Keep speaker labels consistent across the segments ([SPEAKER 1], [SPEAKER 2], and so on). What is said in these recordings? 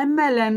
[SPEAKER 1] MLM،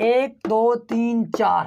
[SPEAKER 1] 1 2 3 4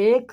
[SPEAKER 1] 1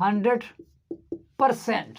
[SPEAKER 1] 100%.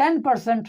[SPEAKER 1] 10%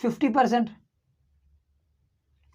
[SPEAKER 1] 50%.